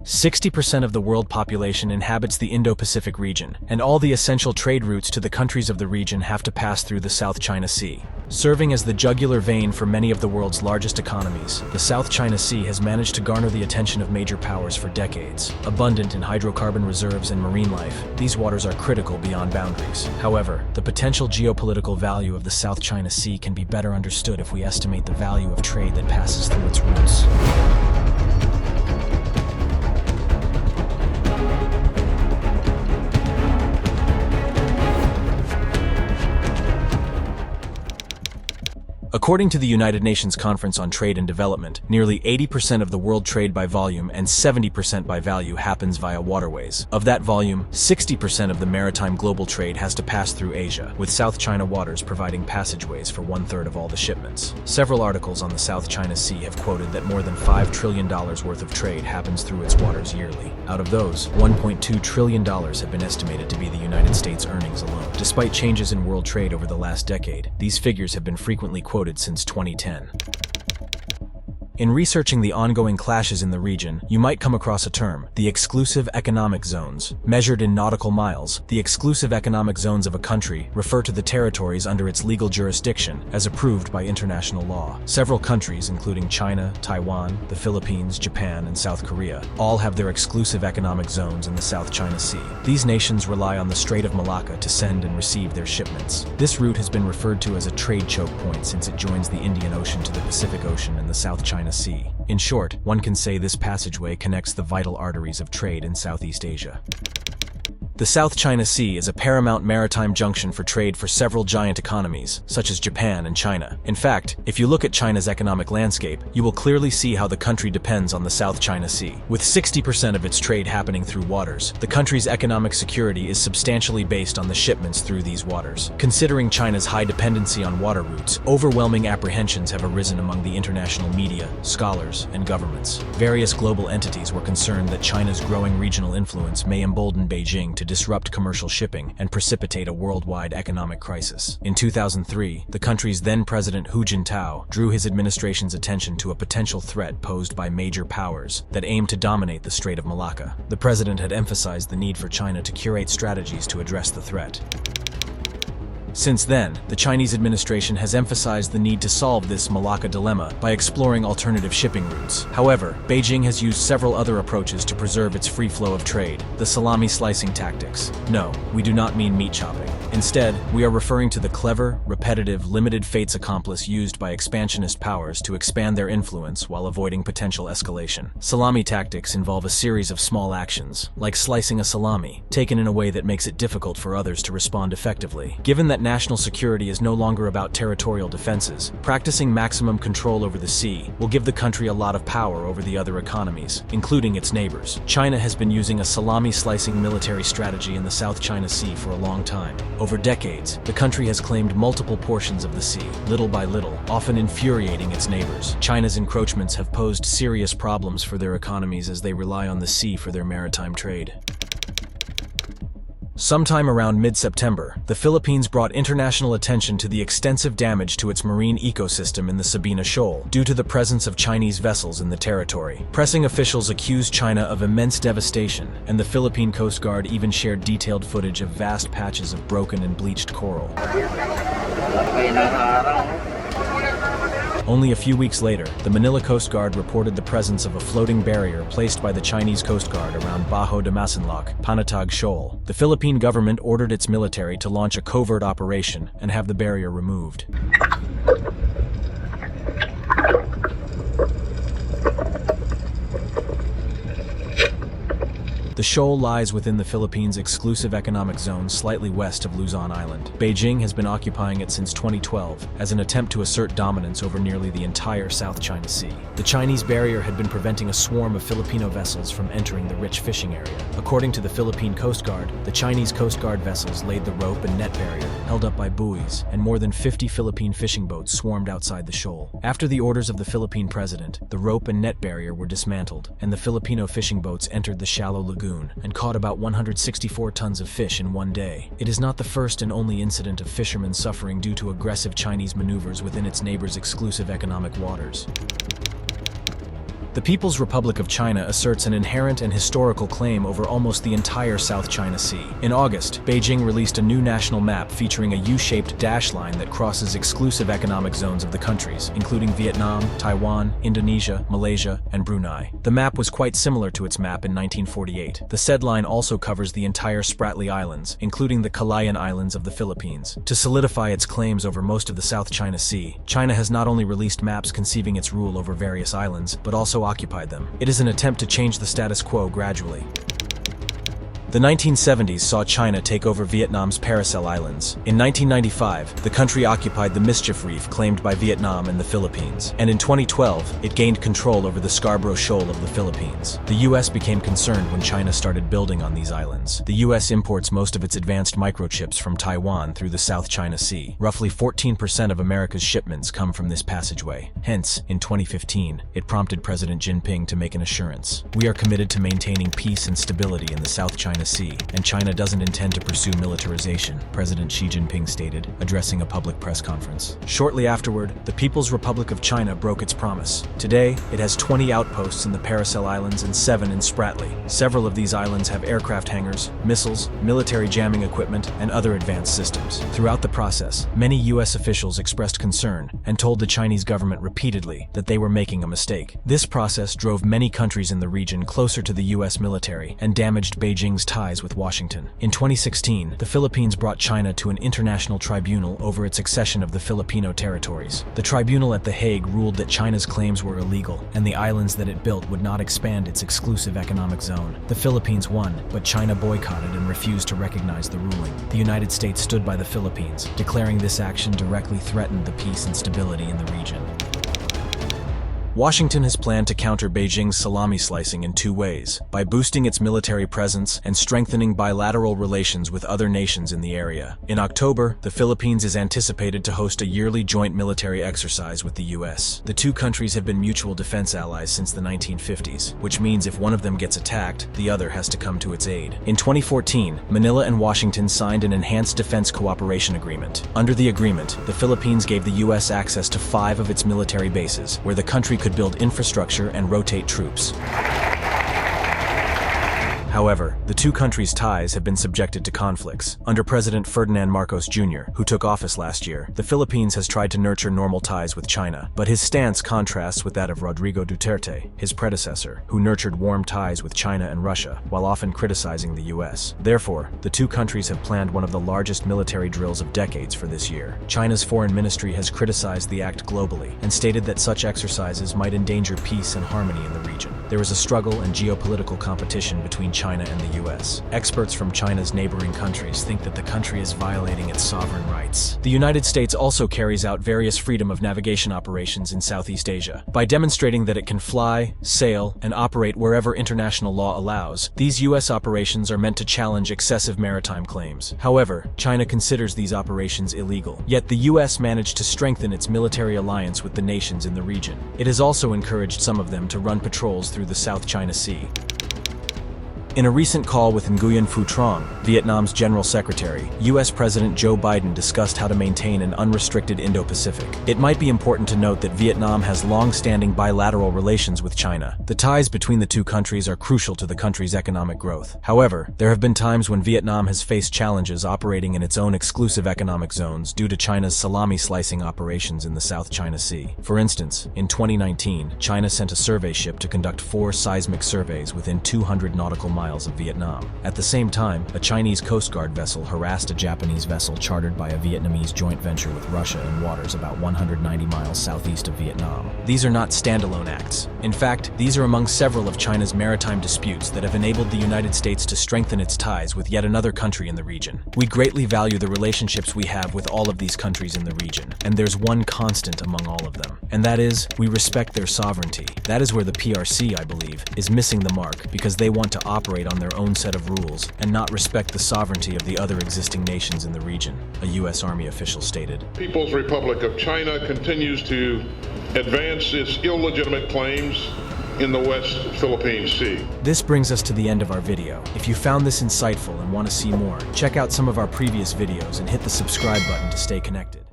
60% of the world population inhabits the Indo-Pacific region, and all the essential trade routes to the countries of the region have to pass through the South China Sea. Serving as the jugular vein for many of the world's largest economies, the South China Sea has managed to garner the attention of major powers for decades. Abundant in hydrocarbon reserves and marine life, these waters are critical beyond boundaries. However, the potential geopolitical value of the South China Sea can be better understood if we estimate the value of trade that passes through its routes. According to the United Nations Conference on Trade and Development, nearly 80% of the world trade by volume and 70% by value happens via waterways. Of that volume, 60% of the maritime global trade has to pass through Asia, with South China waters providing passageways for 1/3 of all the shipments. Several articles on the South China Sea have quoted that more than $5 trillion worth of trade happens through its waters yearly. Out of those, $1.2 trillion have been estimated to be the United States' earnings alone. Despite changes in world trade over the last decade, these figures have been frequently quoted since 2010. In researching the ongoing clashes in the region, you might come across a term, the exclusive economic zones. Measured in nautical miles, the exclusive economic zones of a country refer to the territories under its legal jurisdiction, as approved by international law. Several countries, including China, Taiwan, the Philippines, Japan, and South Korea, all have their exclusive economic zones in the South China Sea. These nations rely on the Strait of Malacca to send and receive their shipments. This route has been referred to as a trade choke point since it joins the Indian Ocean to the Pacific Ocean and the South China Sea. In short, one can say this passageway connects the vital arteries of trade in Southeast Asia. The South China Sea is a paramount maritime junction for trade for several giant economies, such as Japan and China. In fact, if you look at China's economic landscape, you will clearly see how the country depends on the South China Sea. With 60% of its trade happening through waters, the country's economic security is substantially based on the shipments through these waters. Considering China's high dependency on water routes, overwhelming apprehensions have arisen among the international media, scholars, and governments. Various global entities were concerned that China's growing regional influence may embolden Beijing to disrupt commercial shipping and precipitate a worldwide economic crisis. In 2003, the country's then-president Hu Jintao drew his administration's attention to a potential threat posed by major powers that aimed to dominate the Strait of Malacca. The president had emphasized the need for China to curate strategies to address the threat. Since then, the Chinese administration has emphasized the need to solve this Malacca dilemma by exploring alternative shipping routes. However, Beijing has used several other approaches to preserve its free flow of trade, the salami-slicing tactics. No, we do not mean meat chopping. Instead, we are referring to the clever, repetitive, limited fates accomplice used by expansionist powers to expand their influence while avoiding potential escalation. Salami tactics involve a series of small actions, like slicing a salami, taken in a way that makes it difficult for others to respond effectively. Given that national security is no longer about territorial defenses, practicing maximum control over the sea will give the country a lot of power over the other economies, including its neighbors. China has been using a salami-slicing military strategy in the South China Sea for a long time. Over decades, the country has claimed multiple portions of the sea, little by little, often infuriating its neighbors. China's encroachments have posed serious problems for their economies as they rely on the sea for their maritime trade. Sometime around mid-September, the Philippines brought international attention to the extensive damage to its marine ecosystem in the Sabina Shoal due to the presence of Chinese vessels in the territory. Pressing officials accused China of immense devastation, and the Philippine Coast Guard even shared detailed footage of vast patches of broken and bleached coral. Only a few weeks later, the Manila Coast Guard reported the presence of a floating barrier placed by the Chinese Coast Guard around Bajo de Masinloc, Panatag Shoal. The Philippine government ordered its military to launch a covert operation and have the barrier removed. The shoal lies within the Philippines' exclusive economic zone slightly west of Luzon Island. Beijing has been occupying it since 2012 as an attempt to assert dominance over nearly the entire South China Sea. The Chinese barrier had been preventing a swarm of Filipino vessels from entering the rich fishing area. According to the Philippine Coast Guard, the Chinese Coast Guard vessels laid the rope and net barrier, held up by buoys, and more than 50 Philippine fishing boats swarmed outside the shoal. After the orders of the Philippine president, the rope and net barrier were dismantled, and the Filipino fishing boats entered the shallow lagoon and caught about 164 tons of fish in one day. It is not the first and only incident of fishermen suffering due to aggressive Chinese maneuvers within its neighbors' exclusive economic waters. The People's Republic of China asserts an inherent and historical claim over almost the entire South China Sea. In August, Beijing released a new national map featuring a U-shaped dash line that crosses exclusive economic zones of the countries, including Vietnam, Taiwan, Indonesia, Malaysia, and Brunei. The map was quite similar to its map in 1948. The said line also covers the entire Spratly Islands, including the Calayan Islands of the Philippines. To solidify its claims over most of the South China Sea, China has not only released maps conceiving its rule over various islands, but also occupied them. It is an attempt to change the status quo gradually. The 1970s saw China take over Vietnam's Paracel Islands. In 1995, the country occupied the Mischief Reef claimed by Vietnam and the Philippines. And in 2012, it gained control over the Scarborough Shoal of the Philippines. The US became concerned when China started building on these islands. The US imports most of its advanced microchips from Taiwan through the South China Sea. Roughly 14% of America's shipments come from this passageway. Hence, in 2015, it prompted President Jinping to make an assurance. We are committed to maintaining peace and stability in the South China Sea, and China doesn't intend to pursue militarization, President Xi Jinping stated, addressing a public press conference. Shortly afterward, the People's Republic of China broke its promise. Today, it has 20 outposts in the Paracel Islands and 7 in Spratly. Several of these islands have aircraft hangars, missiles, military jamming equipment, and other advanced systems. Throughout the process, many US officials expressed concern and told the Chinese government repeatedly that they were making a mistake. This process drove many countries in the region closer to the US military and damaged Beijing's ties with Washington. In 2016, the Philippines brought China to an international tribunal over its accession of the Filipino territories. The tribunal at The Hague ruled that China's claims were illegal, and the islands that it built would not expand its exclusive economic zone. The Philippines won, but China boycotted and refused to recognize the ruling. The United States stood by the Philippines, declaring this action directly threatened the peace and stability in the region. Washington has planned to counter Beijing's salami-slicing in 2 ways, by boosting its military presence and strengthening bilateral relations with other nations in the area. In October, the Philippines is anticipated to host a yearly joint military exercise with the US. The two countries have been mutual defense allies since the 1950s, which means if one of them gets attacked, the other has to come to its aid. In 2014, Manila and Washington signed an enhanced defense cooperation agreement. Under the agreement, the Philippines gave the US access to 5 of its military bases, where the country could build infrastructure and rotate troops. However, the two countries' ties have been subjected to conflicts. Under President Ferdinand Marcos Jr., who took office last year, the Philippines has tried to nurture normal ties with China, but his stance contrasts with that of Rodrigo Duterte, his predecessor, who nurtured warm ties with China and Russia, while often criticizing the US. Therefore, the two countries have planned one of the largest military drills of decades for this year. China's foreign ministry has criticized the act globally, and stated that such exercises might endanger peace and harmony in the region. There is a struggle and geopolitical competition between China and the US. Experts from China's neighboring countries think that the country is violating its sovereign rights. The United States also carries out various freedom of navigation operations in Southeast Asia. By demonstrating that it can fly, sail, and operate wherever international law allows, these US operations are meant to challenge excessive maritime claims. However, China considers these operations illegal. Yet the US managed to strengthen its military alliance with the nations in the region. It has also encouraged some of them to run patrols through the South China Sea. In a recent call with Nguyen Phu Trong, Vietnam's General Secretary, US President Joe Biden discussed how to maintain an unrestricted Indo-Pacific. It might be important to note that Vietnam has long-standing bilateral relations with China. The ties between the two countries are crucial to the country's economic growth. However, there have been times when Vietnam has faced challenges operating in its own exclusive economic zones due to China's salami-slicing operations in the South China Sea. For instance, in 2019, China sent a survey ship to conduct 4 seismic surveys within 200 nautical miles of Vietnam. At the same time, a Chinese Coast Guard vessel harassed a Japanese vessel chartered by a Vietnamese joint venture with Russia in waters about 190 miles southeast of Vietnam. These are not standalone acts. In fact, these are among several of China's maritime disputes that have enabled the United States to strengthen its ties with yet another country in the region. We greatly value the relationships we have with all of these countries in the region, and there's one constant among all of them, and that is, we respect their sovereignty. That is where the PRC, I believe, is missing the mark, because they want to operate on their own set of rules and not respect the sovereignty of the other existing nations in the region, a U.S. Army official stated. People's Republic of China continues to advance its illegitimate claims in the West Philippine Sea. This brings us to the end of our video. If you found this insightful and want to see more, check out some of our previous videos and hit the subscribe button to stay connected.